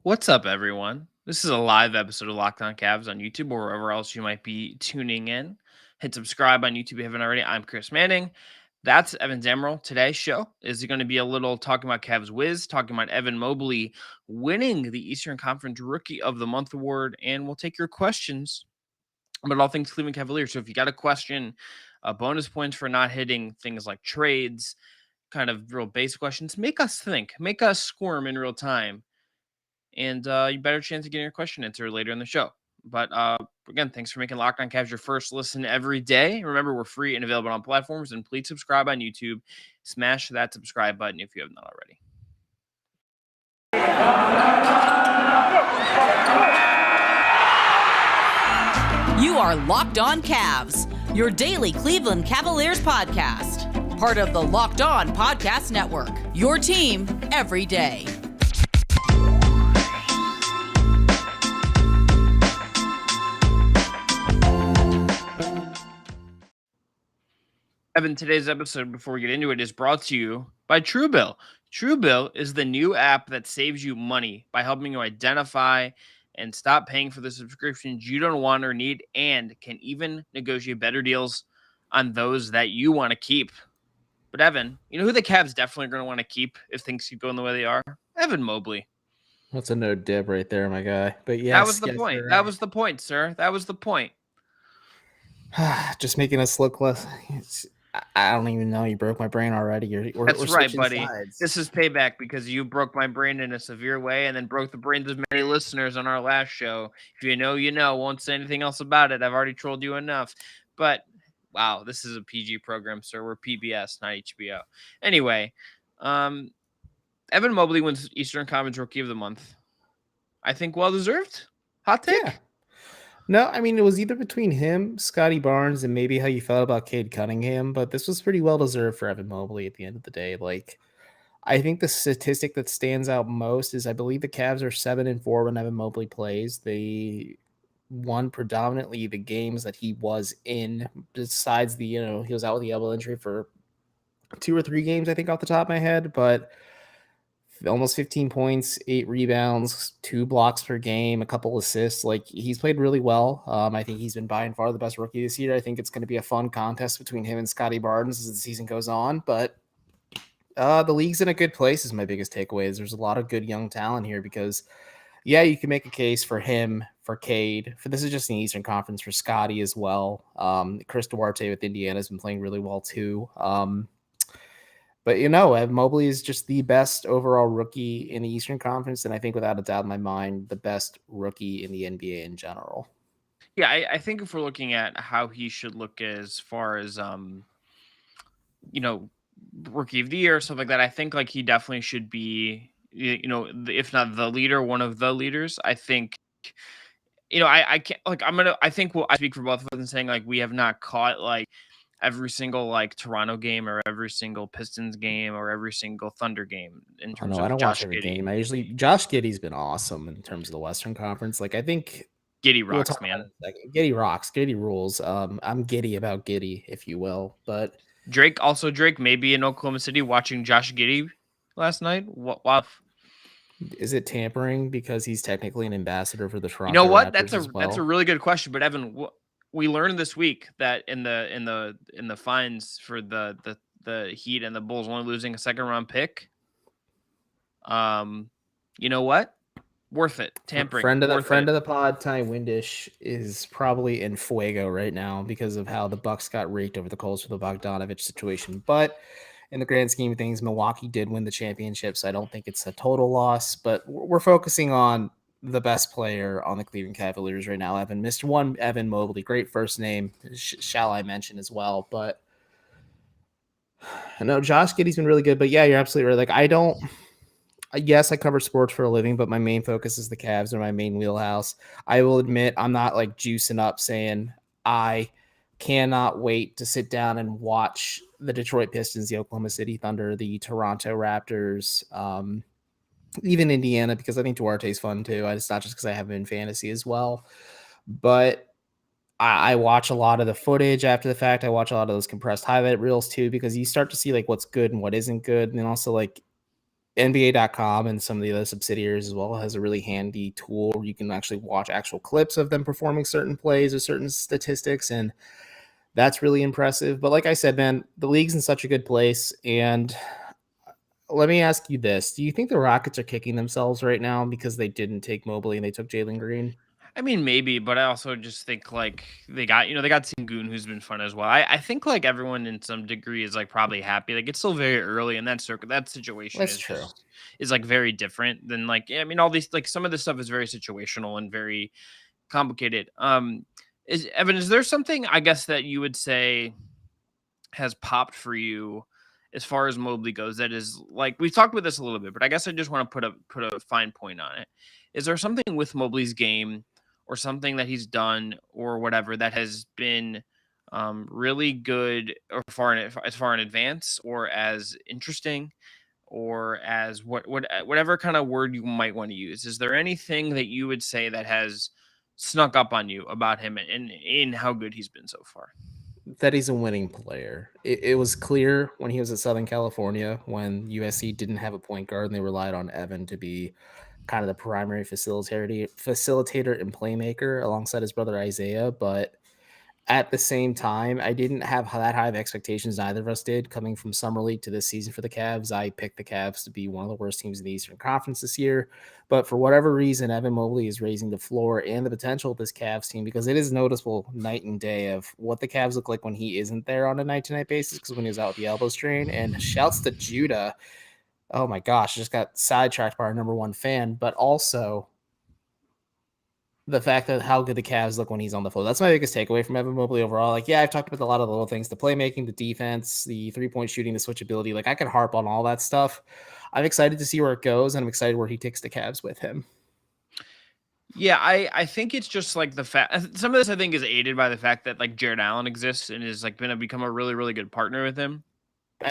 What's up, everyone? This is a live episode of Locked On Cavs on YouTube or wherever else you might be tuning in. Hit subscribe on YouTube if you haven't already. I'm Chris Manning. That's Evan Zammerl. Today's show is going to be a little talking about Cavs whiz, talking about Evan Mobley winning the Eastern Conference Rookie of the Month award, and we'll take your questions about all things Cleveland Cavaliers. So if you got a question, bonus points for not hitting things like trades, kind of real basic questions, make us think, make us squirm in real time. And you better chance of getting your question answered later in the show. But again, thanks for making Locked On Cavs your first listen every day. Remember, we're free and available on platforms. And please subscribe on YouTube. Smash that subscribe button if you have not already. You are Locked On Cavs, your daily Cleveland Cavaliers podcast. Part of the Locked On Podcast Network, your team every day. Evan, today's episode, before we get into it, is brought to you by Truebill. Truebill is the new app that saves you money by helping you identify and stop paying for the subscriptions you don't want or need, and can even negotiate better deals on those that you want to keep. But Evan, you know who the Cavs definitely are going to want to keep if things keep going the way they are? Evan Mobley. That's a no dib right there, my guy. But yes, that was the point. That was the point, sir. That was the point. Just making us look less. I don't even know. You broke my brain already. That's right, buddy. Sides. This is payback because you broke my brain in a severe way and then broke the brains of many listeners on our last show. If you know, you know. Won't say anything else about it. I've already trolled you enough. But, wow, this is a PG program, sir. We're PBS, not HBO. Anyway, Evan Mobley wins Eastern Conference Rookie of the Month. I think well-deserved. Hot take? Yeah. No, I mean, it was either between him, Scotty Barnes, and maybe how you felt about Cade Cunningham, but this was pretty well-deserved for Evan Mobley at the end of the day. Like, I think the statistic that stands out most is I believe the Cavs are 7-4 when Evan Mobley plays. They won predominantly the games that he was in, besides he was out with the elbow injury for 2 or 3 games, I think, off the top of my head, but almost 15 points, 8 rebounds, 2 blocks per game, a couple assists. Like, he's played really well. I think he's been by and far the best rookie this year. I think it's going to be a fun contest between him and Scotty Barnes as the season goes on. But the league's in a good place is my biggest takeaway. There's a lot of good young talent here because, yeah, you can make a case for him, for Cade. This is just an Eastern Conference for Scotty as well. Chris Duarte with Indiana has been playing really well too. But, Evan Mobley is just the best overall rookie in the Eastern Conference, and I think without a doubt in my mind, the best rookie in the NBA in general. Yeah, I think if we're looking at how he should look as far as, rookie of the year, stuff like that, I think, like, he definitely should be, if not the leader, one of the leaders. I think, I can't, like, I think I speak for both of us in saying, like, we have not caught, like, every single like Toronto game or every single Pistons game or every single Thunder game in terms of I don't Josh watch every Giddey. game. Josh Giddey's been awesome in terms of the Western Conference. Like, I think Giddey rocks, man. Giddey rocks. Giddey rules. I'm giddy about Giddey, if you will. But Drake may be in Oklahoma City watching Josh Giddey last night. Wow. Is it tampering because he's technically an ambassador for the Toronto? You know what? Raptors that's a really good question. But Evan, we learned this week that in the fines for the Heat and the Bulls only losing a second round pick. You know what? Worth it. Tampering. Friend of the pod, Ty Windish, is probably in fuego right now because of how the Bucks got raked over the coals for the Bogdanovich situation. But in the grand scheme of things, Milwaukee did win the championship, so I don't think it's a total loss. But we're focusing on the best player on the Cleveland Cavaliers right now, Evan. Mr. One, Evan Mobley. Great first name, shall I mention as well. But I know Josh Giddey's been really good. But yeah, you're absolutely right. Like, yes, I cover sports for a living, but my main focus is the Cavs or my main wheelhouse. I will admit I'm not like juicing up saying I cannot wait to sit down and watch the Detroit Pistons, the Oklahoma City Thunder, the Toronto Raptors, even Indiana, because I think Duarte's fun too. It's not just because I have him in fantasy as well. But I watch a lot of the footage after the fact. I watch a lot of those compressed highlight reels too, because you start to see like what's good and what isn't good. And then also like NBA.com and some of the other subsidiaries as well has a really handy tool where you can actually watch actual clips of them performing certain plays or certain statistics, and that's really impressive. But like I said, man, the league's in such a good place. And let me ask you this. Do you think the Rockets are kicking themselves right now because they didn't take Mobley and they took Jalen Green? I mean, maybe, but I also just think like they got Sengun, who's been fun as well. I think like everyone in some degree is like probably happy. Like it's still very early, and that situation That's is true. just is like very different than like I mean all these like some of this stuff is very situational and very complicated. Is Evan, is there something I guess that you would say has popped for you as far as Mobley goes that is like we've talked about this a little bit, but I guess I just want to put a fine point on it. Is there something with Mobley's game or something that he's done or whatever that has been really good or as far in advance or as interesting or as whatever kind of word you might want to use? Is there anything that you would say that has snuck up on you about him and in how good he's been so far? That he's a winning player. It was clear when he was at Southern California when USC didn't have a point guard and they relied on Evan to be kind of the primary facilitator and playmaker alongside his brother Isaiah. But at the same time, I didn't have that high of expectations. Neither of us did. Coming from summer league to this season for the Cavs, I picked the Cavs to be one of the worst teams in the Eastern Conference this year. But for whatever reason, Evan Mobley is raising the floor and the potential of this Cavs team because it is noticeable night and day of what the Cavs look like when he isn't there on a night-to-night basis. Because when he was out with the elbow strain, and shouts to Judah. Oh my gosh, just got sidetracked by our number one fan, but also the fact that how good the Cavs look when he's on the floor. That's my biggest takeaway from Evan Mobley overall. Like, yeah, I've talked about a lot of the little things, the playmaking, the defense, the three-point shooting, the switchability. Like, I could harp on all that stuff. I'm excited to see where it goes, and I'm excited where he takes the Cavs with him. Yeah, I think it's just like the fact some of this I think is aided by the fact that like Jared Allen exists and is like become a really really good partner with him.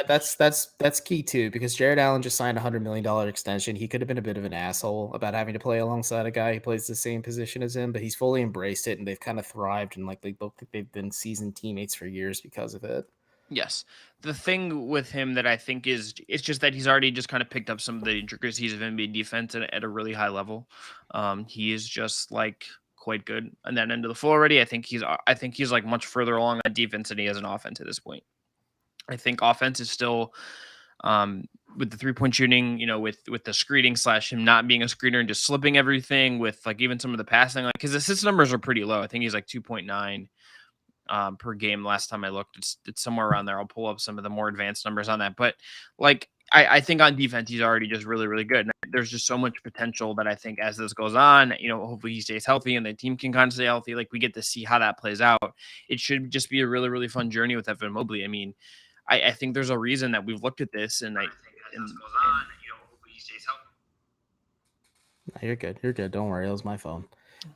That's key too, because Jared Allen just signed a $100 million extension. He could have been a bit of an asshole about having to play alongside a guy who plays the same position as him, but he's fully embraced it, and they've kind of thrived, and like they've been seasoned teammates for years because of it. Yes. The thing with him that I think is it's just that he's already just kind of picked up some of the intricacies of NBA defense at a really high level. He is just like quite good on that end of the floor already. I think he's like much further along on defense than he is on offense at this point. I think offense is still with the 3-point shooting, with the screening slash him not being a screener and just slipping everything with like even some of the passing, like his assist numbers are pretty low. I think he's like 2.9 per game. Last time I looked, it's somewhere around there. I'll pull up some of the more advanced numbers on that. But like I think on defense, he's already just really, really good. And there's just so much potential that I think as this goes on, hopefully he stays healthy and the team can kind of stay healthy. Like we get to see how that plays out. It should just be a really, really fun journey with Evan Mobley. I mean, I think there's a reason that we've looked at this and hopefully he stays healthy. No, you're good. You're good. Don't worry. It was my phone.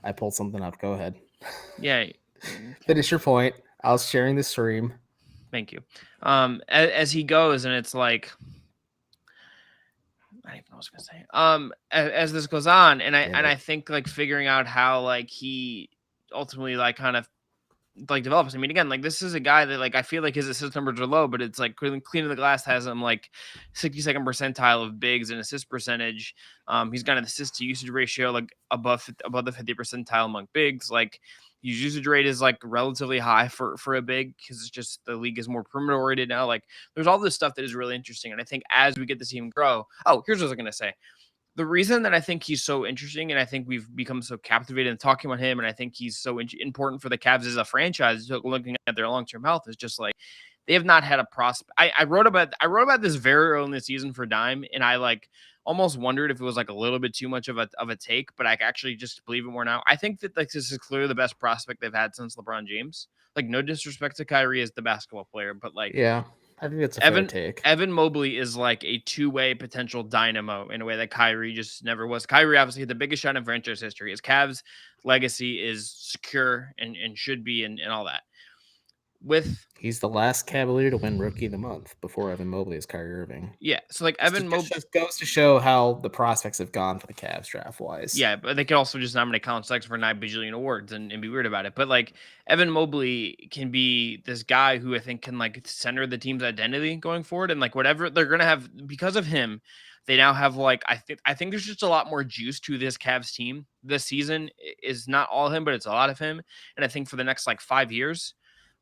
I pulled something up. Go ahead. Yeah. Finish your point. I was sharing the stream. Thank you. As he goes, and it's like, I don't even know what I was gonna say. As this goes on, and I think like figuring out how like he ultimately like kind of like develops. I mean, again, like this is a guy that like I feel like his assist numbers are low, but it's like cleaning the glass has him like 62nd percentile of bigs and assist percentage. He's got an assist to usage ratio like above the 50th percentile among bigs. Like his usage rate is like relatively high for a big because it's just the league is more perimeter oriented now. Like there's all this stuff that is really interesting, and I think as we get to see him grow. Oh, here's what I was gonna say. The reason that I think he's so interesting, and I think we've become so captivated in talking about him, and I think he's so important for the Cavs as a franchise, looking at their long-term health, is just like they have not had a prospect. I wrote about this very early in the season for Dime, and I like almost wondered if it was like a little bit too much of a take, but I actually just believe it more now. I think that like this is clearly the best prospect they've had since LeBron James. Like no disrespect to Kyrie as the basketball player, but like Yeah, I think it's a fair take. Evan Mobley is like a two-way potential dynamo in a way that Kyrie just never was. Kyrie obviously had the biggest shot in franchise history. His Cavs legacy is secure and should be and all that. He's the last Cavalier to win Rookie of the Month before Evan Mobley is Kyrie Irving. Yeah, so like Evan Mobley just goes to show how the prospects have gone for the Cavs draft wise. Yeah, but they could also just nominate Colin Sexton for 9 bajillion awards and be weird about it. But like Evan Mobley can be this guy who I think can like center the team's identity going forward, and like whatever they're gonna have because of him, They now have like I think there's just a lot more juice to this Cavs team this season. Is not all him, but it's a lot of him. And I think for the next like 5 years,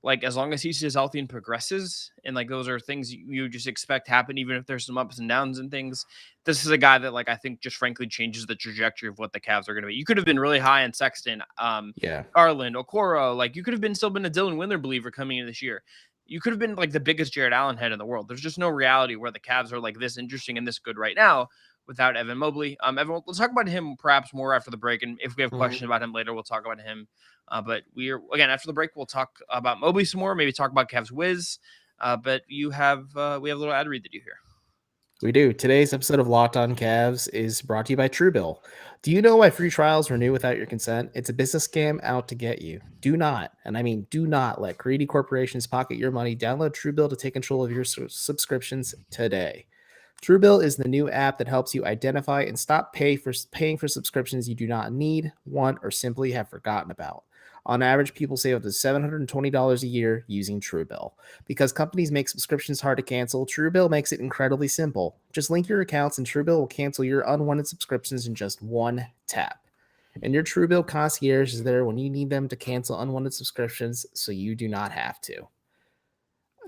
like as long as he stays healthy and progresses, and like those are things you just expect happen, even if there's some ups and downs and things. This is a guy that like I think just frankly changes the trajectory of what the Cavs are going to be. You could have been really high on Sexton, Yeah. Garland, Okoro. Like you could have been still been a Dylan Windler believer coming in this year. You could have been like the biggest Jared Allen head in the world. There's just no reality where the Cavs are like this interesting and this good right now without Evan Mobley. Evan, we'll talk about him perhaps more after the break, and if we have questions about him later, we'll talk about him. But we are again after the break, we'll talk about Mobley some more, maybe talk about Cavs whiz. But we have a little ad read to do here. We do. Today's episode of Locked On Cavs is brought to you by Truebill. Do you know why free trials renew without your consent? It's a business scam out to get you. Do not, and I mean do not, let greedy corporations pocket your money. Download Truebill to take control of your subscriptions today. Truebill is the new app that helps you identify and stop paying for subscriptions you do not need, want, or simply have forgotten about. On average, people save up to $720 a year using Truebill. Because companies make subscriptions hard to cancel, Truebill makes it incredibly simple. Just link your accounts and Truebill will cancel your unwanted subscriptions in just one tap. And your Truebill concierge is there when you need them to cancel unwanted subscriptions so you do not have to.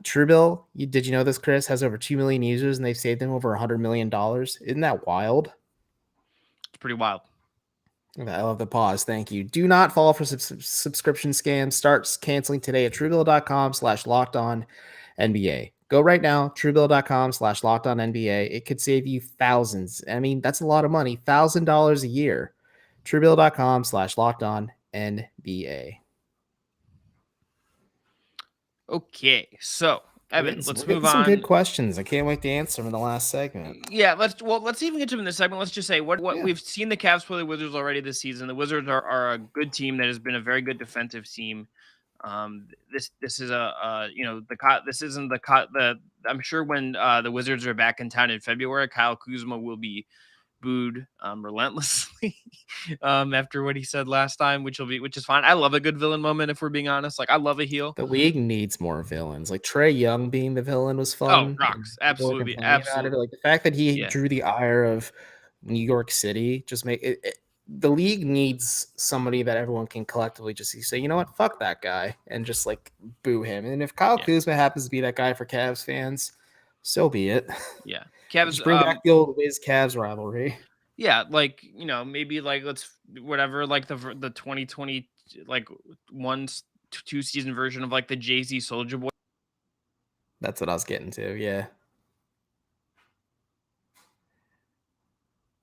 Truebill, did you know this, Chris, has over 2 million users and they've saved them over $100 million? Isn't that wild? It's pretty wild. I love the pause. Thank you. Do not fall for subscription scams. Start canceling today at truebill.com/lockedonnba. Go right now, truebill.com/lockedonnba. It could save you thousands. I mean, that's a lot of money. $1,000 a year. truebill.com/lockedonnba. Okay, so Evan, let's move some on. good questions. I can't wait to answer them in the last segment. Yeah, let's even get to them in this segment. Let's just say what we've seen the Cavs play the Wizards already this season. The Wizards are a good team that has been a very good defensive team. This is this isn't the I'm sure when the Wizards are back in town in February, Kyle Kuzma will be booed relentlessly after what he said last time, which is fine. I love a good villain moment if we're being honest. Like I love a heel. The league needs more villains. Like Trae Young being the villain was fun. Oh, rocks. Absolutely. Absolutely. Like the fact that he drew the ire of New York City just make it. The league needs somebody that everyone can collectively just say, you know what, fuck that guy, and just like boo him. And if Kyle Kuzma happens to be that guy for Cavs fans, so be it. Yeah. Cavs just bring back the old Wiz Cavs rivalry. Yeah, like maybe like let's whatever like the 2020 like 1-2 season version of like the Jay-Z Soulja Boy. That's what I was getting to. Yeah.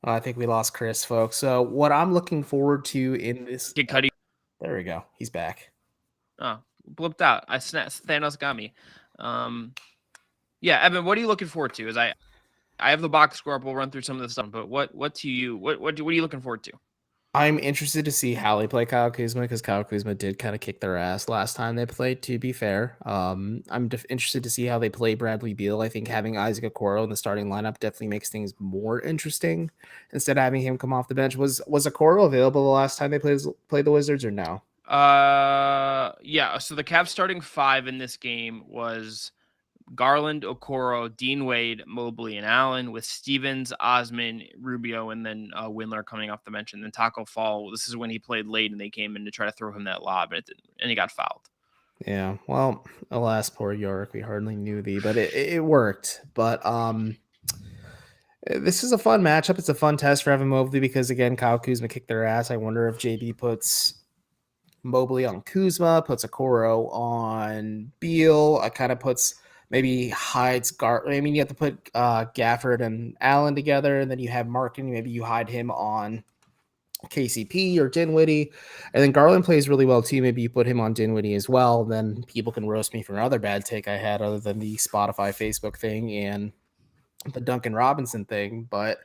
I think we lost Chris, folks. So what I'm looking forward to in this, Kid Cudi. There we go. He's back. Oh, blipped out. Thanos got me. Yeah, Evan, what are you looking forward to? As I have the box score up. We'll run through some of the stuff, but what are you looking forward to? I'm interested to see how they play Kyle Kuzma because Kyle Kuzma did kind of kick their ass last time they played, to be fair. I'm interested to see how they play Bradley Beal. I think having Isaac Okoro in the starting lineup definitely makes things more interesting instead of having him come off the bench. Was Okoro available the last time they played the Wizards or no? Yeah. So the Cavs starting 5 in this game was Garland, Okoro, Dean Wade, Mobley, and Allen, with Stevens, Osman, Rubio, and then Windler coming off the bench. And then Taco Fall, this is when he played late and they came in to try to throw him that lob, and he got fouled. Yeah, well, alas, poor York. We hardly knew thee, but it worked. But this is a fun matchup. It's a fun test for Evan Mobley because, again, Kyle Kuzma kicked their ass. I wonder if JB puts Mobley on Kuzma, puts Okoro on Beal. Kind of puts... maybe hides you have to put Gafford and Allen together, and then you have Markin. Maybe you hide him on KCP or Dinwiddie, and then Garland plays really well too. Maybe you put him on Dinwiddie as well. Then people can roast me for another bad take I had, other than the Spotify, Facebook thing and the Duncan Robinson thing. But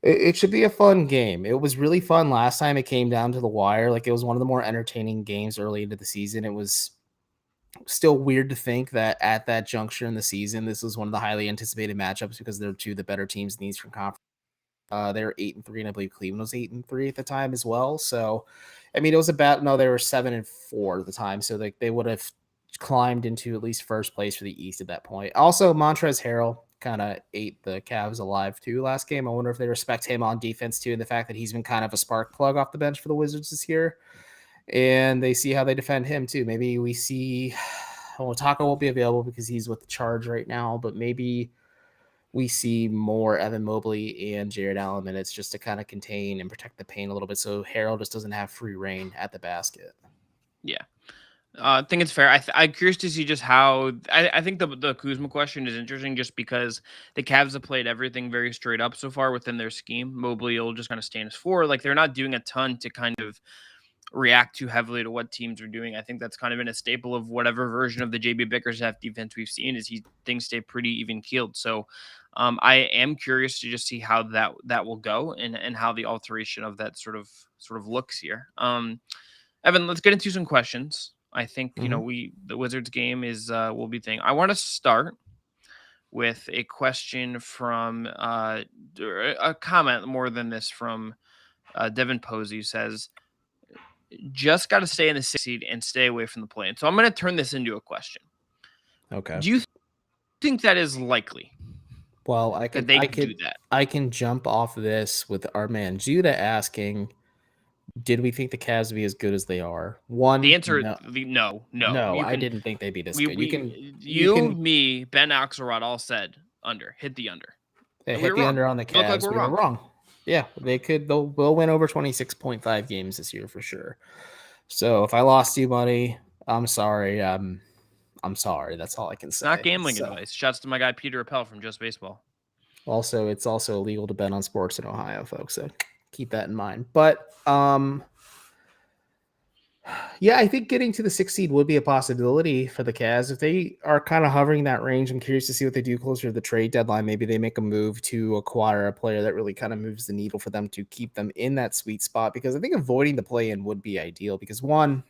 it should be a fun game. It was really fun last time. It came down to the wire. Like it was one of the more entertaining games early into the season. It was still weird to think that at that juncture in the season, this was one of the highly anticipated matchups because they're two of the better teams in the Eastern Conference. They were 8-3, and I believe Cleveland was 8-3 at the time as well. So, I mean, it was they were 7-4 at the time. So they would have climbed into at least first place for the East at that point. Also, Montrezl Harrell kind of ate the Cavs alive too last game. I wonder if they respect him on defense too, and the fact that he's been kind of a spark plug off the bench for the Wizards this year, and they see how they defend him too. Maybe we see, well, Taco won't be available because he's with the Charge right now, but maybe we see more Evan Mobley and Jared Allen minutes just to kind of contain and protect the paint a little bit, so Harold just doesn't have free reign at the basket. Yeah. I think it's fair. I'm curious to see just how I think the Kuzma question is interesting just because the Cavs have played everything very straight up so far within their scheme. Mobley will just kind of stand as four. Like they're not doing a ton to kind of react too heavily to what teams are doing. I think that's kind of been a staple of whatever version of the JB Bickerstaff defense we've seen is things stay pretty even keeled. So I am curious to just see how that will go and how the alteration of that sort of looks here. Evan, let's get into some questions. I think the Wizards game is will be thing. I want to start with a question from a comment more than this from Devin Posey, who says, "Just got to stay in the 6th seed and stay away from the play." And so I'm going to turn this into a question. Okay. Do you think that is likely? Well, I can jump off this with our man Judah asking, did we think the Cavs would be as good as they are? The answer, no. no. I didn't think they'd be this good. Me, Ben Axelrod all said under, hit the under. They hit the under on the Cavs. Like we were wrong. Yeah, they'll win over 26.5 games this year for sure. So if I lost you money, I'm sorry. I'm sorry. That's all I can say. Not gambling advice. Shouts to my guy Peter Appel from Just Baseball. Also, it's also illegal to bet on sports in Ohio, folks. So keep that in mind. But yeah, I think getting to the 6th seed would be a possibility for the Cavs. If they are kind of hovering that range, I'm curious to see what they do closer to the trade deadline. Maybe they make a move to acquire a player that really kind of moves the needle for them to keep them in that sweet spot, because I think avoiding the play-in would be ideal because, one,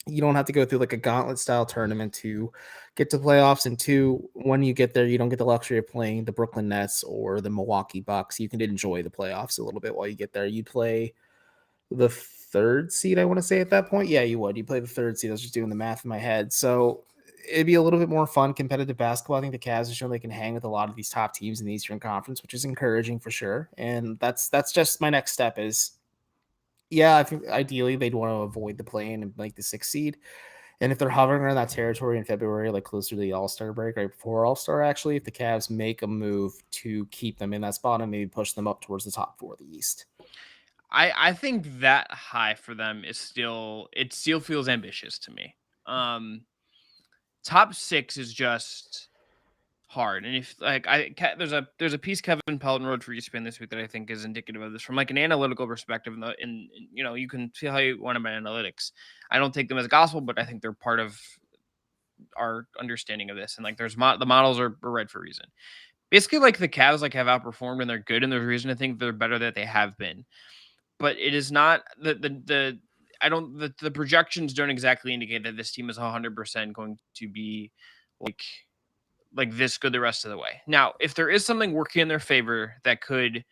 you don't have to go through like a gauntlet style tournament to get to playoffs. And two, when you get there, you don't get the luxury of playing the Brooklyn Nets or the Milwaukee Bucks. You can enjoy the playoffs a little bit while you get there. You play the 3rd seed, I want to say at that point. Yeah, you would. You play the 3rd seed. I was just doing the math in my head. So it'd be a little bit more fun, competitive basketball. I think the Cavs have shown they can hang with a lot of these top teams in the Eastern Conference, which is encouraging for sure. And that's just my next step is, yeah, I think ideally they'd want to avoid the play-in and make the 6th seed. And if they're hovering around that territory in February, like closer to the All-Star break, right before All-Star, actually, if the Cavs make a move to keep them in that spot and maybe push them up towards the top 4 of the East. I think that high for them is still feels ambitious to me. Top 6 is just hard. And if like there's a piece Kevin Pelton wrote for ESPN this week that I think is indicative of this from like an analytical perspective. In you can feel how you want about analytics. I don't take them as gospel, but I think they're part of our understanding of this. And like there's the models are read for a reason. Basically, like the Cavs like have outperformed and they're good, and there's reason to think they're better than they have been. But it is not the projections don't exactly indicate that this team is 100% going to be like this good the rest of the way. Now, if there is something working in their favor that could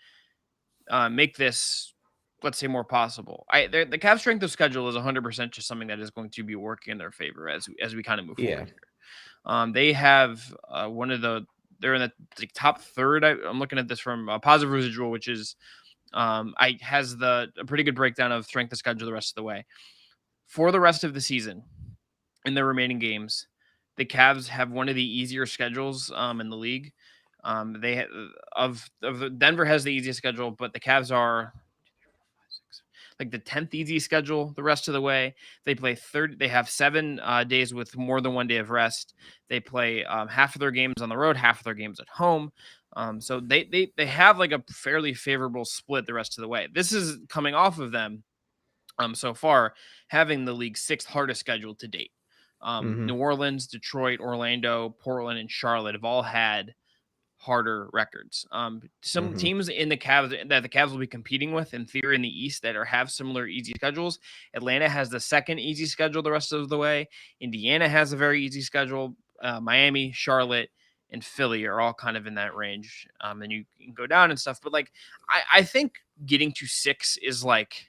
make this, let's say, more possible, the Cavs strength of schedule is 100% just something that is going to be working in their favor as we kind of move forward here. They have they're in the top 3rd. I'm looking at this from Positive Residual, which is has a pretty good breakdown of strength of schedule the rest of the way. For the rest of the season, in the remaining games, the Cavs have one of the easier schedules in the league. Denver has the easiest schedule, but the Cavs are like the 10th easiest schedule the rest of the way. They play they have 7 days with more than 1 day of rest. They play half of their games on the road, half of their games at home. So they have like a fairly favorable split the rest of the way. This is coming off of them so far having the league's 6th hardest schedule to date. New Orleans, Detroit, Orlando, Portland, and Charlotte have all had harder records. Some teams in the Cavs that the Cavs will be competing with in theory in the East that have similar easy schedules. Atlanta has the 2nd easy schedule the rest of the way. Indiana has a very easy schedule. Miami, Charlotte, and Philly are all kind of in that range. And you can go down and stuff. But like, I think getting to 6 is like,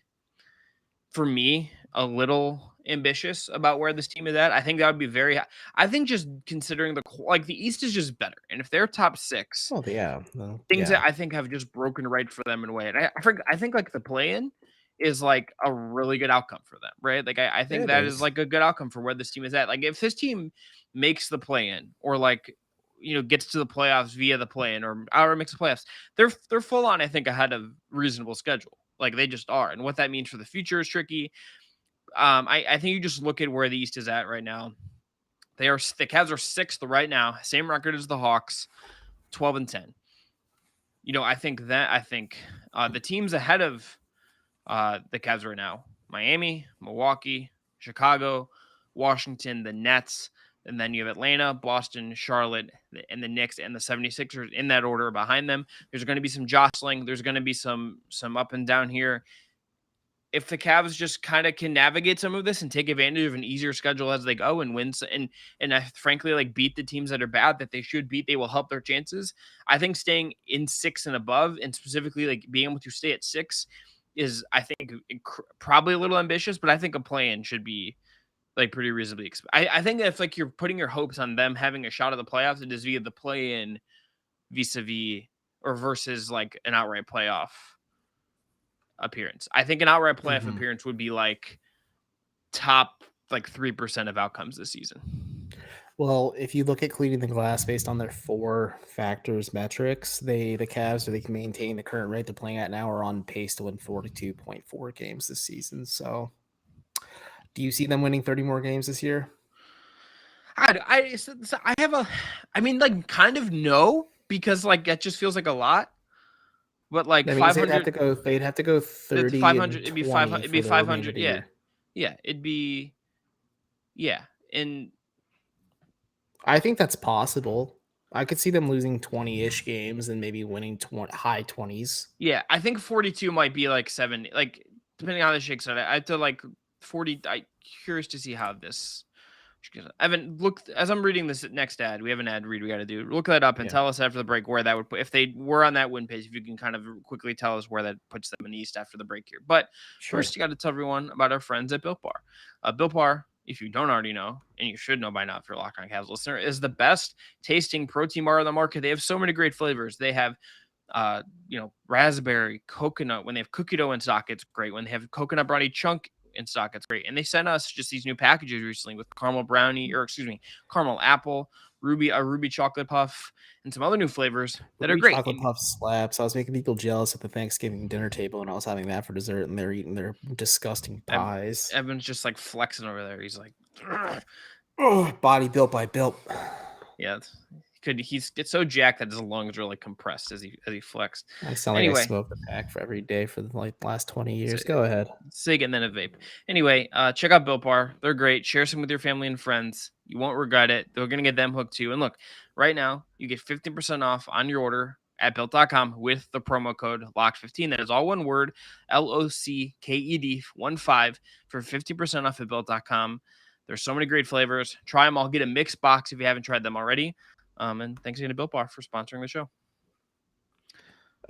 for me, a little ambitious about where this team is at. I think that would be very high. I think just considering the East is just better. And if they're top 6, Oh yeah, no, things that yeah, I think have just broken right for them in a way. And I think like the play-in is like a really good outcome for them, right? Like I think it that is is. like a good outcome for where this team is at. Like if this team makes the play-in or like gets to the playoffs via the play-in or makes the playoffs, they're full on, I think, ahead of reasonable schedule. Like they just are. And what that means for the future is tricky. I think you just look at where the East is at right now. The Cavs are 6th right now, same record as the Hawks, 12-10. I think the teams ahead of the Cavs right now: Miami, Milwaukee, Chicago, Washington, the Nets, and then you have Atlanta, Boston, Charlotte, and the Knicks and the 76ers in that order behind them. There's going to be some jostling. There's going to be some up and down here. If the Cavs just kind of can navigate some of this and take advantage of an easier schedule as they go and win, and frankly, like beat the teams that are bad that they should beat, they will help their chances. I think staying in 6 and above, and specifically like being able to stay at 6, is I think probably a little ambitious, but I think a play-in should be like pretty reasonably. I think if like you're putting your hopes on them having a shot at the playoffs, it is via the play-in vis-a-vis or versus like an outright playoff appearance. I think an outright playoff Mhm. appearance would be like top like 3% of outcomes this season. Well, if you look at cleaning the glass based on their 4 factors metrics, the Cavs, or they can maintain the current rate they're playing at now, are on pace to win 42.4 games this season. So, do you see them winning 30 more games this year? I have I mean, like, kind of no, because like that just feels like a lot. But like That means 500, they'd have to go it's 30 500. and It'd be 500. 20 It'd for be the remainder 500. of the Yeah, year. yeah. It'd be and I think that's possible. I could see them losing 20-ish games and maybe winning high 20s. yeah. I think 42 might be like 70. Like depending on how this shakes out, I have to like 40. I curious to see how this. Evan, look, as I'm reading this next ad, we have an ad read we got to do. Look that up and Yeah. tell us after the break where that would put, if they were on that win page, if you can kind of quickly tell us where that puts them in the East after the break here. But Sure. first, you got to tell everyone about our friends at Built Bar. Built Bar, if you don't already know, and you should know by now if you're a Locked On Cavs listener, is the best tasting protein bar on the market. They have so many great flavors. They have raspberry, coconut. When they have cookie dough in stock, it's great. When they have coconut brownie chunk in stock, it's great. And they sent us just these new packages recently with caramel apple, ruby chocolate puff, and some other new flavors that are Ruby great. chocolate puff slaps. I was making people jealous at the Thanksgiving dinner table, and I was having that for dessert, and they're eating their disgusting pies. Evan's just like flexing over there. He's like, Oh, body built by built. yeah, he's gets so jacked that his lungs are like compressed as he flexed. I sound like I Anyway, smoked a pack for every day for the last 20 years. Go ahead. cig and then a vape. Anyway, check out Built Bar. They're great. Share some with your family and friends. You won't regret it. They're going to get them hooked too. And look, right now, you get 15% off on your order at Built.com with the promo code LOCKED15. That is all one word, LOCKED 15 for 50% off at Built.com. There's so many great flavors. Try them all. Get a mixed box if you haven't tried them already. And thanks again to Built Bar for sponsoring the show.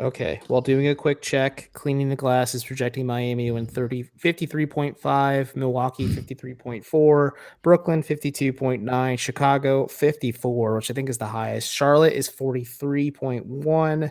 Okay. Well, doing a quick check, cleaning the glass is projecting Miami to win 53.5, Milwaukee 53.4, Brooklyn 52.9, Chicago 54, which I think is the highest. Charlotte is 43.1.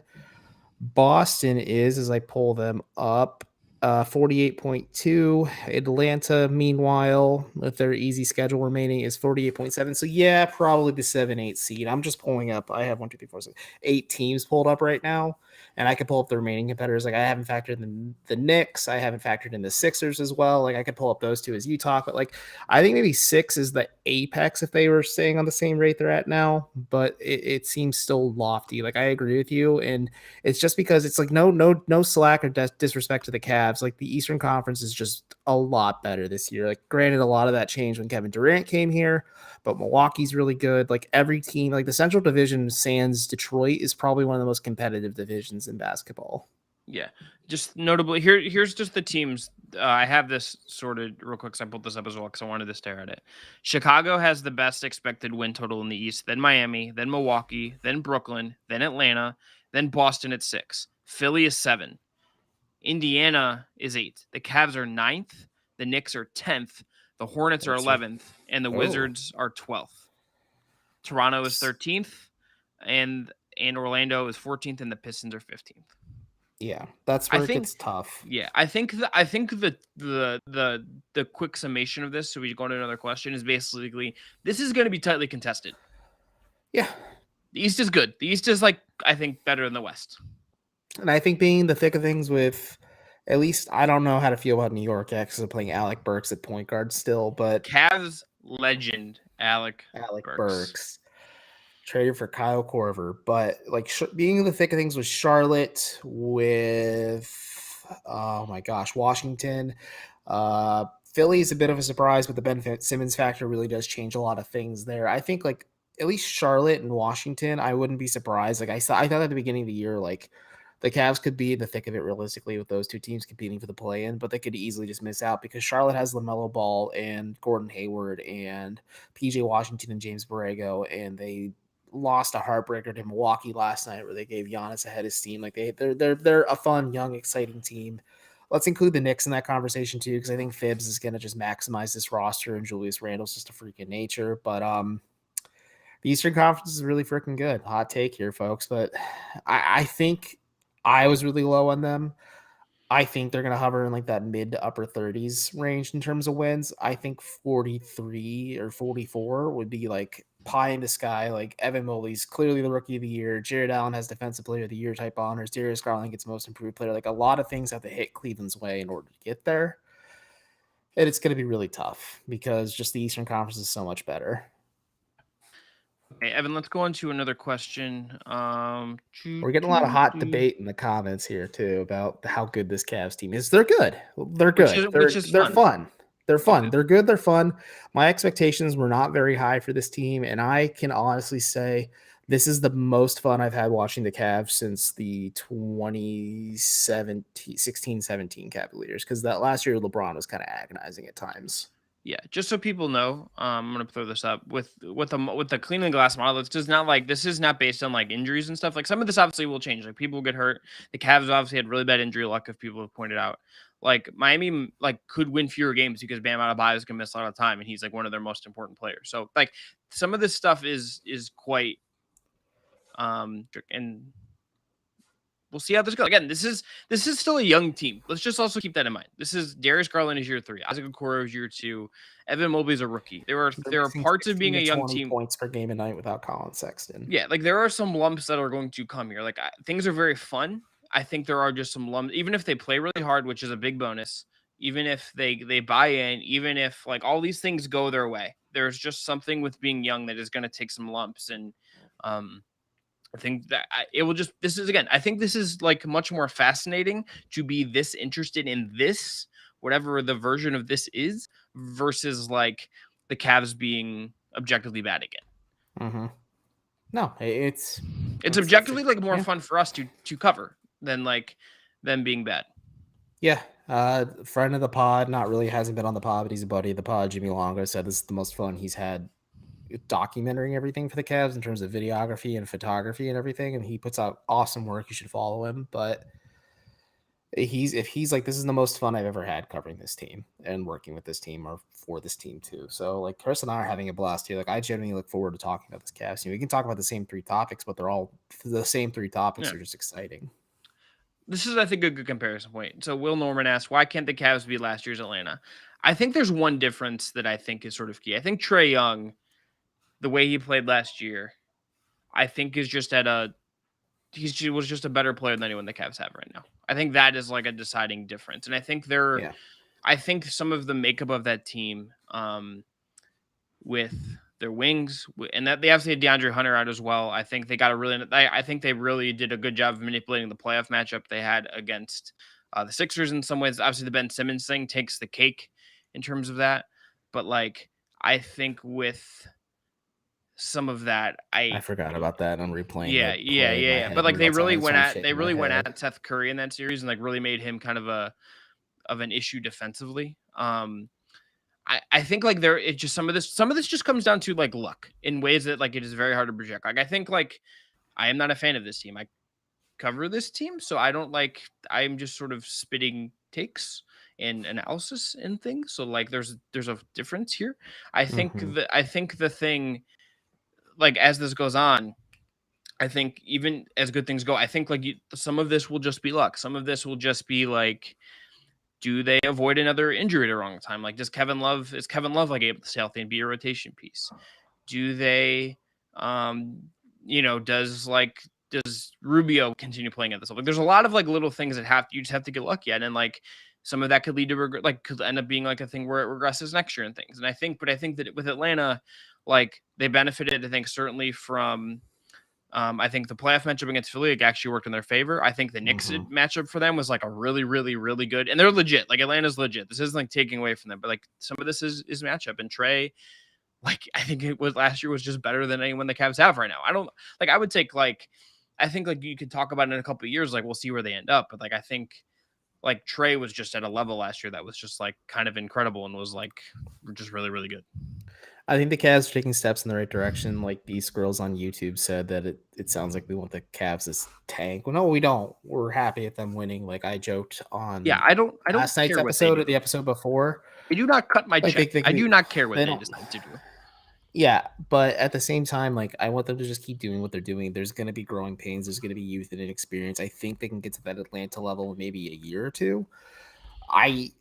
Boston is, as I pull them up, 48.2. Atlanta, meanwhile, with their easy schedule remaining, is 48.7. So yeah, probably the 7-8 seed. I'm just pulling up. I have 1, 2, 3, 4, 6, 8 teams pulled up right now, and I could pull up the remaining competitors. Like I haven't factored in the Knicks. I haven't factored in the Sixers as well. Like I could pull up those two as you talk, but like I think maybe 6 is the apex if they were staying on the same rate they're at now. But it seems still lofty. Like I agree with you, and it's just because it's like no slack or disrespect to the Cavs. Like the Eastern Conference is just a lot better this year. Like granted, a lot of that changed when Kevin Durant came here, but Milwaukee's really good. Like every team, like the Central Division, sans Detroit, is probably one of the most competitive divisions in basketball. Yeah, just notably here's just the teams. I have this sorted real quick because I pulled this up as well because I wanted to stare at it. Chicago has the best expected win total in the East, then Miami, then Milwaukee, then Brooklyn, then Atlanta, then Boston at 6. Philly is 7. Indiana is 8. The Cavs are 9th. The Knicks are 10th. The Hornets are That's a- 11th, and the oh, Wizards are 12th. Toronto is 13th, and Orlando is 14th, and the Pistons are 15th. yeah, that's I where it think, gets tough. yeah, I think the quick summation of this, so we go into another question, is basically this is going to be tightly contested. Yeah, The East is good. The East is, like, I think, better than the West. and I think being the thick of things with, at least I don't know how to feel about New York because they're playing Alec Burks at point guard still, but Cavs legend Alec Burks traded for Kyle Korver, but like being in the thick of things with Charlotte, with oh my gosh, Washington, Philly is a bit of a surprise, but the Ben Simmons factor really does change a lot of things there. I think like at least Charlotte and Washington, I wouldn't be surprised. Like I thought at the beginning of the year, like the Cavs could be in the thick of it realistically with those two teams competing for the play-in, but they could easily just miss out because Charlotte has LaMelo Ball and Gordon Hayward and PJ Washington and James Borrego, and they lost a heartbreaker to Milwaukee last night where they gave Giannis a head of steam. Like they're a fun, young, exciting team. Let's include the Knicks in that conversation too, because I think Phibbs is going to just maximize this roster, and Julius Randle's just a freak of nature. But the Eastern Conference is really freaking good. Hot take here, folks, but I think I was really low on them. I think they're going to hover in like that mid to upper 30s range in terms of wins. I think 43 or 44 would be like pie in the sky. Like Evan Mobley's clearly the rookie of the year. Jared Allen has defensive player of the year type honors. Darius Garland gets most improved player. Like a lot of things have to hit Cleveland's way in order to get there. And it's going to be really tough because just the Eastern Conference is so much better. Okay, Evan, let's go on to another question. We're getting a lot of hot debate in the comments here too about how good this Cavs team is. They're good. They're good. Which is they're fun. fun. They're fun. Okay. They're good. They're fun. My expectations were not very high for this team, and I can honestly say this is the most fun I've had watching the Cavs since the 16-17 Cavaliers, because that last year LeBron was kind of agonizing at times. Yeah, just so people know, I'm gonna throw this up with the Cleveland Glass model. It's just not like this is not based on like injuries and stuff. Like some of this obviously will change. Like people get hurt. The Cavs obviously had really bad injury luck, if people have pointed out. Like Miami like could win fewer games because Bam Adebayo is gonna miss a lot of time, and he's like one of their most important players. So like some of this stuff is quite and we'll see how this goes. Again, this is still a young team. Let's just also keep that in mind. This is Darius Garland is year 3. Isaac Okoro is year 2. Evan Mobley's a rookie. There are parts of being a young team. Points per game a night without Colin Sexton. Yeah, like there are some lumps that are going to come here. Like things are very fun. I think there are just some lumps, even if they play really hard, which is a big bonus. Even if they buy in, even if like all these things go their way, there's just something with being young that is going to take some lumps. And I think that I think this is like much more fascinating to be this interested in this, whatever the version of this is, versus like the Cavs being objectively bad again. Mm-hmm. No, it's objectively like more fun for us to cover than like them being bad. Yeah. Friend of the pod, not really hasn't been on the pod, but he's a buddy of the pod. Jimmy Longo said this is the most fun he's had documenting everything for the Cavs in terms of videography and photography and everything, and he puts out awesome work. You should follow him. But if he's like, this is the most fun I've ever had covering this team and working with this team or for this team too. So like Chris and I are having a blast here. Like I genuinely look forward to talking about this Cavs team. We can talk about the same 3 topics, but they're all the same 3 topics. Are just exciting. This is, I think, a good comparison point. So Will Norman asks, why can't the Cavs be last year's Atlanta? I think there's one difference that I think is sort of key. I think Trae Young, the way he played last year, I think is just he was just a better player than anyone the Cavs have right now. I think that is like a deciding difference. And I think I think some of the makeup of that team with their wings and that they obviously had DeAndre Hunter out as well. I think they got I think they really did a good job of manipulating the playoff matchup they had against the Sixers in some ways. Obviously the Ben Simmons thing takes the cake in terms of that. But like, I think with some of that, I forgot about that. I'm replaying. Yeah. But like they really went at Seth Curry in that series and like really made him kind of an issue defensively. I think like some of this just comes down to like luck in ways that like it is very hard to project. Like I think like I am not a fan of this team. I cover this team, so I'm just sort of spitting takes. in analysis in things. So like there's a difference here. I think Mhm. the thing, like as this goes on, I think even as good things go, I think like some of this will just be luck. Some of this will just be like, do they avoid another injury at a wrong time? Like, is Kevin Love like able to stay healthy and be a rotation piece? Do they, um, does Rubio continue playing at this level? Like, there's a lot of like little things that you just have to get lucky at, and like some of that could lead to could end up being like a thing where it regresses next year and things. And I think that with Atlanta, like they benefited, I think certainly from. I think the playoff matchup against Philly actually worked in their favor. I think the Knicks Mhm. matchup for them was like a really, really, really good, and they're legit. Like Atlanta's legit. This isn't like taking away from them, but like some of this is matchup. And Trey, like I think it was last year was just better than anyone the Cavs have right now. I don't like. I would take like. I think like you could talk about it in a couple of years. Like we'll see where they end up, but like I think like Trey was just at a level last year that was just like kind of incredible and was like just really, really good. I think the Cavs are taking steps in the right direction. Like these girls on YouTube said that it sounds like we want the Cavs to tank. Well, no, we don't. We're happy at them winning. Like I joked Yeah, on I don't last night's care what they episode or do. the episode before. I do not cut my Like check. they I can do be, not care what they they don't. decide to do. Yeah, but at the same time, like I want them to just keep doing what they're doing. There's going to be growing pains. There's going to be youth and inexperience. I think they can get to that Atlanta level in maybe a year or two. I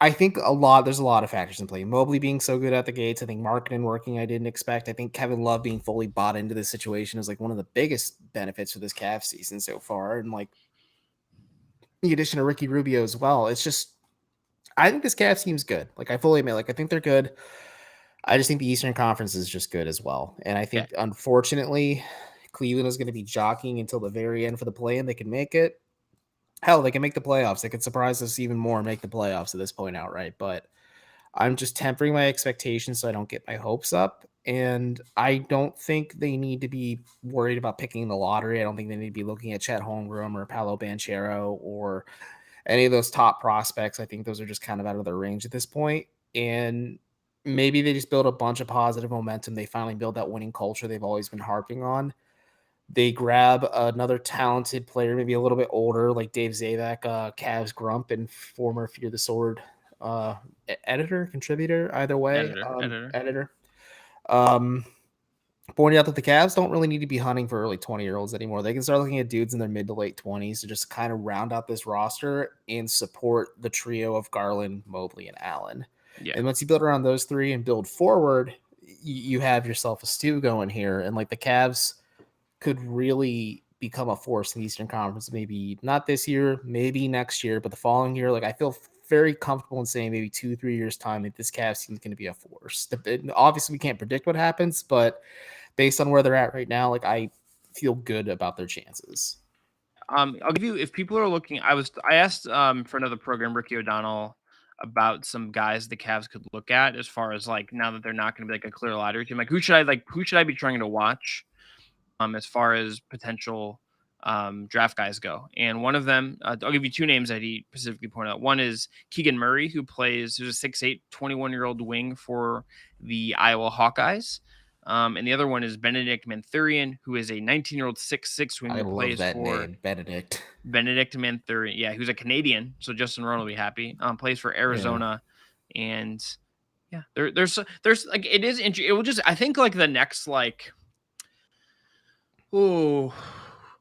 I think there's a lot of factors in play. Mobley being so good at the gates, I think marketing working I didn't expect. I think Kevin Love being fully bought into this situation is like one of the biggest benefits for this Cavs season so far. And like the addition of Ricky Rubio as well. It's just I think this Cavs team's good. Like I fully admit, like I think they're good. I just think the Eastern Conference is just good as well. And I Yeah. think unfortunately, Cleveland is going to be jockeying until the very end for the play, and they can make it. Hell, they can make the playoffs. They could surprise us even more and make the playoffs at this point outright. But I'm just tempering my expectations so I don't get my hopes up. And I don't think they need to be worried about picking the lottery. I don't think they need to be looking at Chet Holmgren or Paolo Banchero or any of those top prospects. I think those are just kind of out of their range at this point. And maybe they just build a bunch of positive momentum. They finally build that winning culture they've always been harping on. They grab another talented player, maybe a little bit older, like Dave Zavak, Cavs Grump, and former Fear the Sword uh, editor, contributor, either way, Editor. editor. Um, Pointing out that the Cavs don't really need to be hunting for early 20-year-olds anymore. They can start looking at dudes in their mid to late 20s to just kind of round out this roster and support the trio of Garland, Mobley, and Allen. Yeah. And once you build around those three and build forward, you have yourself a stew going here. And like the Cavs could really become a force in the Eastern Conference. Maybe not this year, maybe next year, but the following year. Like I feel very comfortable in saying maybe 2-3 years time that this Cavs team is going to be a force. Obviously, we can't predict what happens, but based on where they're at right now, like I feel good about their chances. I'll give you, if people are looking, I asked for another program, Ricky O'Donnell, about some guys the Cavs could look at as far as like now that they're not going to be like a clear lottery team. Like who should I be trying to watch as far as potential draft guys go? And one of them, I'll give you two names that he specifically pointed out. One is Keegan Murray, who's a 6'8", 21-year-old wing for the Iowa Hawkeyes. And the other one is Benedict Manthurian, who is a 19-year-old 6'6" wing I who love plays that for name, Benedict. Benedict Manthurian. Yeah, who's a Canadian, so Justin Rowan will be happy. Plays for Arizona, and yeah, there's like it is. It will just, I think like the next like, oh,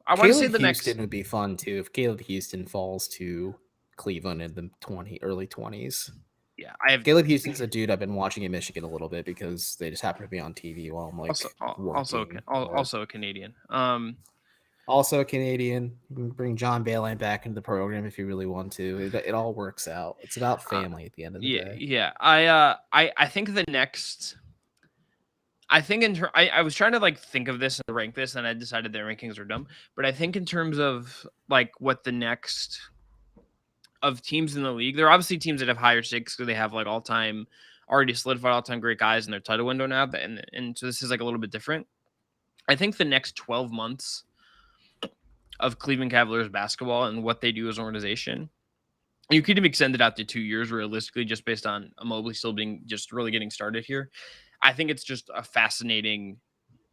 I want to say Caleb the Houston next. would be fun too if Caleb Houston falls to Cleveland in the early 20s. Yeah, I have Caleb Houston's a dude I've been watching in Michigan a little bit because they just happen to be on TV while I'm like working. also a Canadian. Also a Canadian. You can bring John Boehland back into the program if you really want to. It all works out. It's about family at the end of the day. Yeah. I think the next. I think I was trying to like think of this and rank this, and I decided their rankings are dumb. But I think in terms of like what the next of teams in the league, there are obviously teams that have higher stakes because they have like already solidified all-time great guys in their title window now. And so this is like a little bit different. I think the next 12 months of Cleveland Cavaliers basketball and what they do as an organization, you could even extend it out to 2 years realistically, just based on Mobley still being just really getting started here. I think it's just a fascinating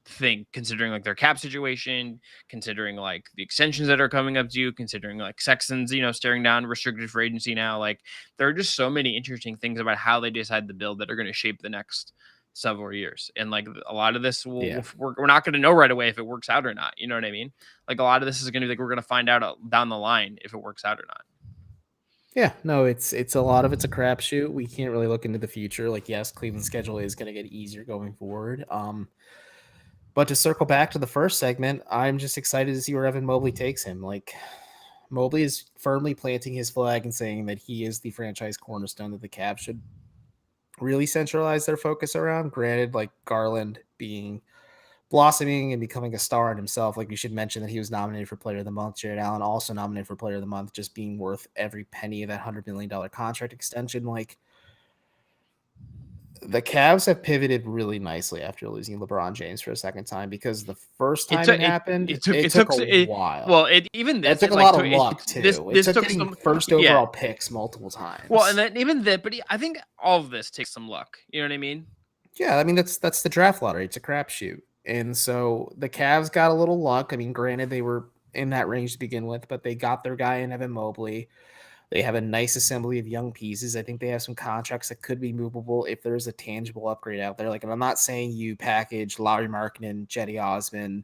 think, considering like their cap situation, considering like the extensions that are coming up due, considering like Sexton's, staring down restricted free agency now. Like there are just so many interesting things about how they decide to build that are going to shape the next several years. And like a lot of this we're not going to know right away if it works out or not. You know what I mean? Like a lot of this is going to be like, we're going to find out down the line if it works out or not. Yeah, no, it's a lot of it's a crapshoot. We can't really look into the future. Like, yes, Cleveland's schedule is going to get easier going forward. But to circle back to the first segment, I'm just excited to see where Evan Mobley takes him. Like, Mobley is firmly planting his flag and saying that he is the franchise cornerstone that the Cavs should really centralize their focus around. Granted, like Garland being blossoming and becoming a star in himself. Like, we should mention that he was nominated for Player of the Month. Jared Allen also nominated for Player of the Month, just being worth every penny of that $100 million contract extension. Like, the Cavs have pivoted really nicely after losing LeBron James for a second time, because the first time it happened, it took a while. Well, even this, it took a lot of luck too. It took getting some first overall picks multiple times. Well, and then even that, but I think all of this takes some luck. You know what I mean? Yeah, I mean that's the draft lottery. It's a crapshoot, and so the Cavs got a little luck. I mean, granted they were in that range to begin with, but they got their guy in Evan Mobley. They have a nice assembly of young pieces. I think they have some contracts that could be movable if there's a tangible upgrade out there. Like, and I'm not saying you package Lauri Markkanen, Cedi Osman,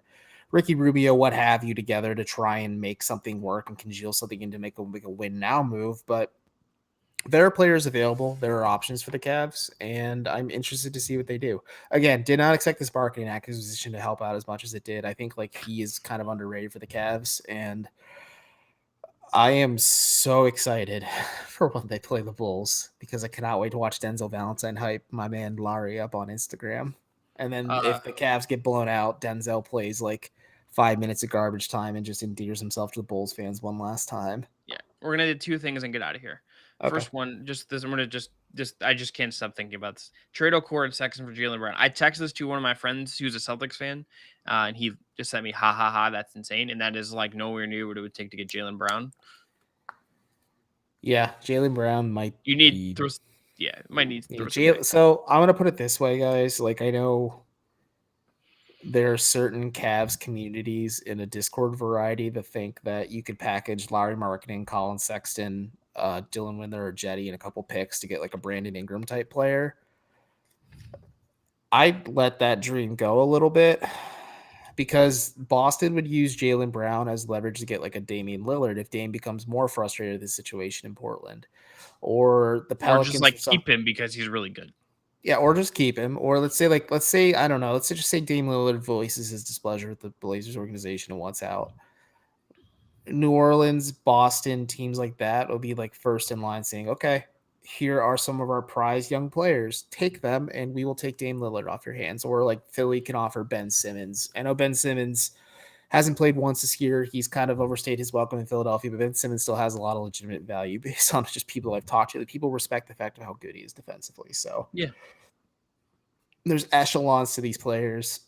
Ricky Rubio, what have you, together to try and make something work and congeal something into make a win now move. But there are players available. There are options for the Cavs, and I'm interested to see what they do. Again, did not expect this Markkanen acquisition to help out as much as it did. I think like he is kind of underrated for the Cavs, and I am so excited for when they play the Bulls, because I cannot wait to watch Denzel Valentine hype my man Larry up on Instagram. And then if the Cavs get blown out, Denzel plays like 5 minutes of garbage time and just endears himself to the Bulls fans one last time. Yeah, we're gonna do two things and get out of here. Okay. First one, just this. I'm gonna just I just can't stop thinking about this. Trade Okoro and Sexton for Jaylen Brown. I texted this to one of my friends who's a Celtics fan, and he just sent me, "Ha ha ha, that's insane," and that is like nowhere near what it would take to get Jaylen Brown. Yeah, Jaylen Brown might. You need throws. Yeah, might need. So I'm gonna put it this way, guys. Like, I know there are certain Cavs communities in a Discord variety that think that you could package Lauri Markkanen, Colin Sexton, Dylan Windler, or Jetty, and a couple picks to get like a Brandon Ingram type player. I'd let that dream go a little bit, because Boston would use Jaylen Brown as leverage to get like a Damian Lillard if Dame becomes more frustrated with the situation in Portland, or the Pelicans, or just like keep him because he's really good. Yeah, or just keep him. Or let's say I don't know. Let's just say Dame Lillard voices his displeasure with the Blazers organization and wants out. New Orleans, Boston, teams like that will be like first in line saying, okay, here are some of our prized young players. Take them, and we will take Dame Lillard off your hands. Or like Philly can offer Ben Simmons. I know Ben Simmons hasn't played once this year. He's kind of overstayed his welcome in Philadelphia, but Ben Simmons still has a lot of legitimate value based on just people I've talked to. The people respect the fact of how good he is defensively. So yeah, there's echelons to these players.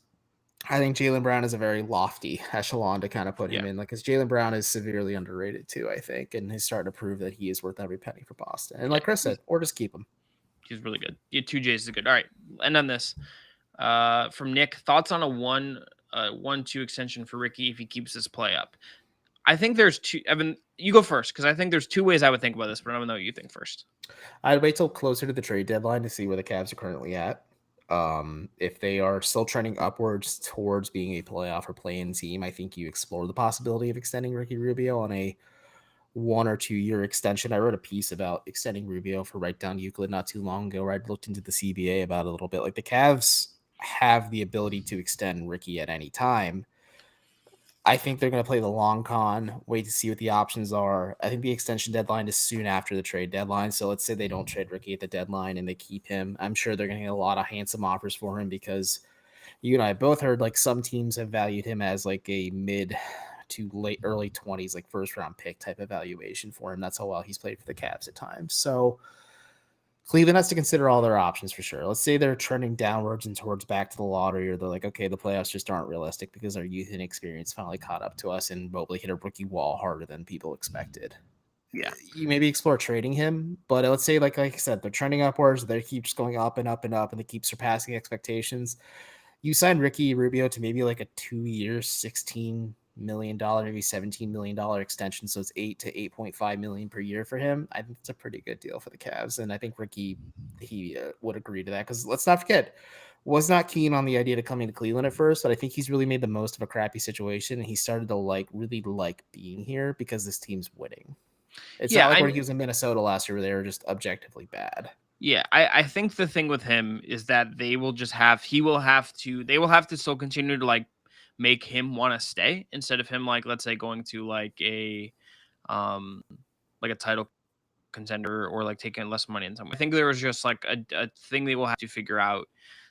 I think Jaylen Brown is a very lofty echelon to kind of put him in, like, because Jaylen Brown is severely underrated too, I think, and he's starting to prove that he is worth every penny for Boston. And like Chris said, or just keep him. He's really good. Yeah, 2 J's is good. All right, end on this. From Nick, thoughts on a 1-2 extension for Ricky if he keeps this play up? I think there's two. Evan, you go first, because I think there's two ways I would think about this, but I don't know what you think first. I'd wait till closer to the trade deadline to see where the Cavs are currently at. If they are still trending upwards towards being a playoff or play-in team, I think you explore the possibility of extending Ricky Rubio on a 1 or 2 year extension. I wrote a piece about extending Rubio for Write Down Euclid not too long ago, where I looked into the CBA about it a little bit. Like, the Cavs have the ability to extend Ricky at any time. I think they're going to play the long con, wait to see what the options are. I think the extension deadline is soon after the trade deadline. So let's say they don't trade Ricky at the deadline and they keep him. I'm sure they're going to get a lot of handsome offers for him, because you and I both heard like some teams have valued him as like a mid to late early 20s, like first round pick type evaluation for him. That's how well he's played for the Cavs at times. So Cleveland has to consider all their options for sure. Let's say they're trending downwards and towards back to the lottery, or they're like, okay, the playoffs just aren't realistic because our youth and experience finally caught up to us, and Mobley hit a rookie wall harder than people expected. Yeah, you maybe explore trading him, but let's say, like I said, they're trending upwards. They keep just going up and up and up, and they keep surpassing expectations. you signed Ricky Rubio to maybe like a 2-year, $16 million, maybe $17 million extension. So it's 8 to 8.5 million per year for him. I think it's a pretty good deal for the Cavs. And I think Ricky, he would agree to that because let's not forget, was not keen on the idea to coming to Cleveland at first, but I think he's really made the most of a crappy situation. And he started to really like being here because this team's winning. It's Yeah, not like when he was in Minnesota last year where they were just objectively bad. Yeah, I think the thing with him is that they will have to still continue to like make him want to stay instead of him like let's say going to um like a title contender or like taking less money in some way. I think there was just like a thing they will have to figure out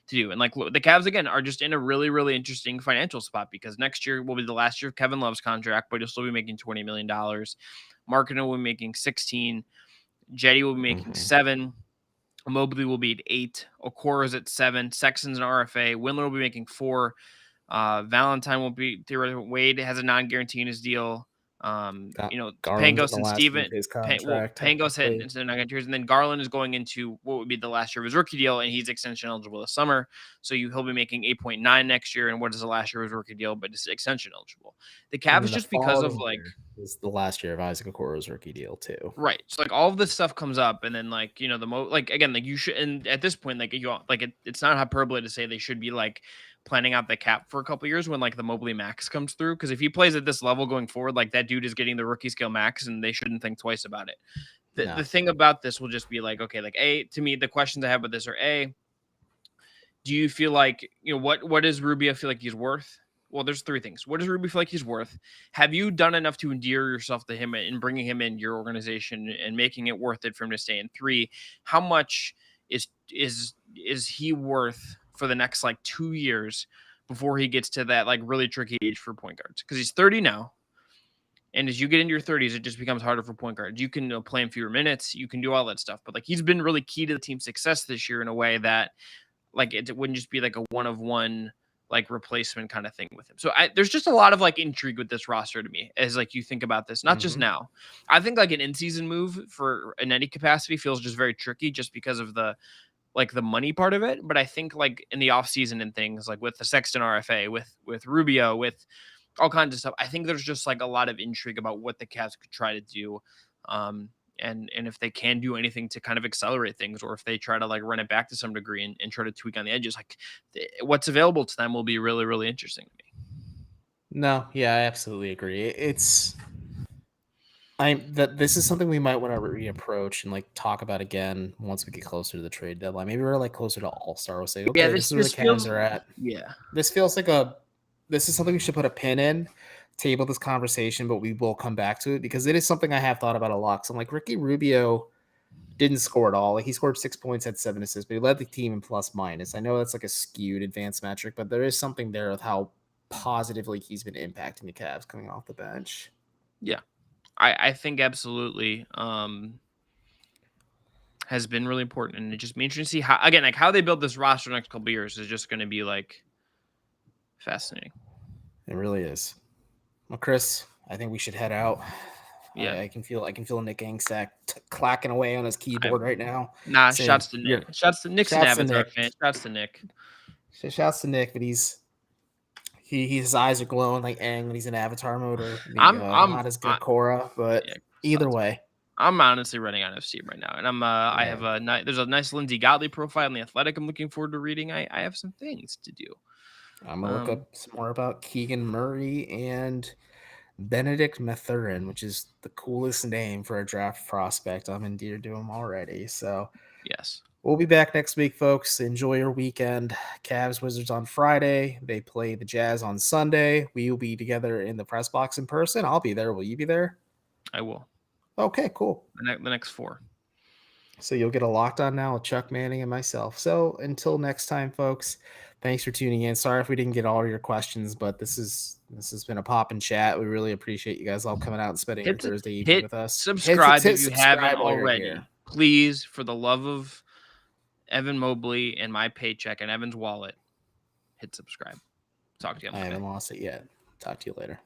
to do. And like the Cavs again are just in a really, really interesting financial spot because next year will be the last year of Kevin Love's contract, but he'll still be making $20 million. Markkanen will be making 16. Jetty will be making 7. Mobley will be at 8. Okora's at 7. Sexton's an RFA. Windler will be making 4. Valentine will be theoretically. Wade has a non-guarantee in his deal. Garland's in Pangos the and last year of Steven. his contract. Pangos hit technically. into the non-guarantees, and then Garland is going into what would be the last year of his rookie deal, and he's extension eligible this summer. So he'll be making 8.9 next year, and what is the last year of his rookie deal, but it's extension eligible. The And Cavs then the just because of following year is the last year of Isaac Okoro's rookie deal too. right. So like all of this stuff comes up, and then like again like you should, and at this point it's not hyperbole to say they should be like planning out the cap for a couple years when like the Mobley max comes through, because if he plays at this level going forward, like that dude is getting the rookie scale max, and they shouldn't think twice about it. The thing about this will just be like, okay, like to me the questions I have with this are do you feel like what does Rubio feel like he's worth? Well, there's 3 things. What does Ruby feel like he's worth? Have you done enough to endear yourself to him and bringing him in your organization and making it worth it for him to stay? And 3, how much is he worth for the next like 2 years before he gets to that like really tricky age for point guards? Because he's 30 now. And as you get into your 30s, it just becomes harder for point guards. You can play in fewer minutes. You can do all that stuff. But like he's been really key to the team's success this year in a way that like it wouldn't just be like a one-of-one like replacement kind of thing with him. So there's just a lot of like intrigue with this roster to me as like you think about this, not just now. I think like an in-season move for in any capacity feels just very tricky just because of the money part of it. But I think like in the off season and things like with the Sexton RFA, with Rubio, with all kinds of stuff, I think there's just like a lot of intrigue about what the Cavs could try to do. And if they can do anything to kind of accelerate things, or if they try to like run it back to some degree and try to tweak on the edges, like what's available to them will be really, really interesting to me. No, yeah, I absolutely agree. This is something we might want to reapproach and like talk about again once we get closer to the trade deadline. Maybe we're like closer to All-Star. We'll say, okay, this is where the Cavs are at. Yeah. This feels like this is something we should put a pin in, table this conversation, but we will come back to it because it is something I have thought about a lot. So I'm like, Ricky Rubio didn't score at all. Like he scored 6 points, had 7 assists, but he led the team in plus minus. I know that's like a skewed advanced metric, but there is something there with how positively he's been impacting the Cavs coming off the bench. Yeah. I think absolutely has been really important, and it just be interesting to see how they build this roster next couple of years is just going to be like fascinating. It really is. Well, Chris, I think we should head out. Yeah, I can feel Nick Angstack clacking away on his keyboard right now. Nah, shouts to Nick. Shouts to Nick's an Avatar fan. Shouts to Nick. Shouts to Nick, but his eyes are glowing like Aang when he's in Avatar mode, or I'm not as good Korra, but either way. I'm honestly running out of steam right now, and I have there's a nice Lindsey Gottlieb profile on The Athletic I'm looking forward to reading. I have some things to do. I'm gonna look up some more about Keegan Murray and Benedict Mathurin, which is the coolest name for a draft prospect. I'm endeared to him already. So yes, we'll be back next week, folks. Enjoy your weekend. Cavs Wizards on Friday. They play the Jazz on Sunday. We will be together in the press box in person. I'll be there. Will you be there? I will. Okay, cool. The next 4. So you'll get a Locked On now with Chuck Manning and myself. So until next time, folks, thanks for tuning in. Sorry if we didn't get all of your questions, but this has been a pop and chat. We really appreciate you guys all coming out and spending your Thursday evening with us. Subscribe if you haven't already. Please, for the love of Evan Mobley and my paycheck and Evan's wallet, hit subscribe. Talk to you on Monday. I haven't lost it yet. Talk to you later.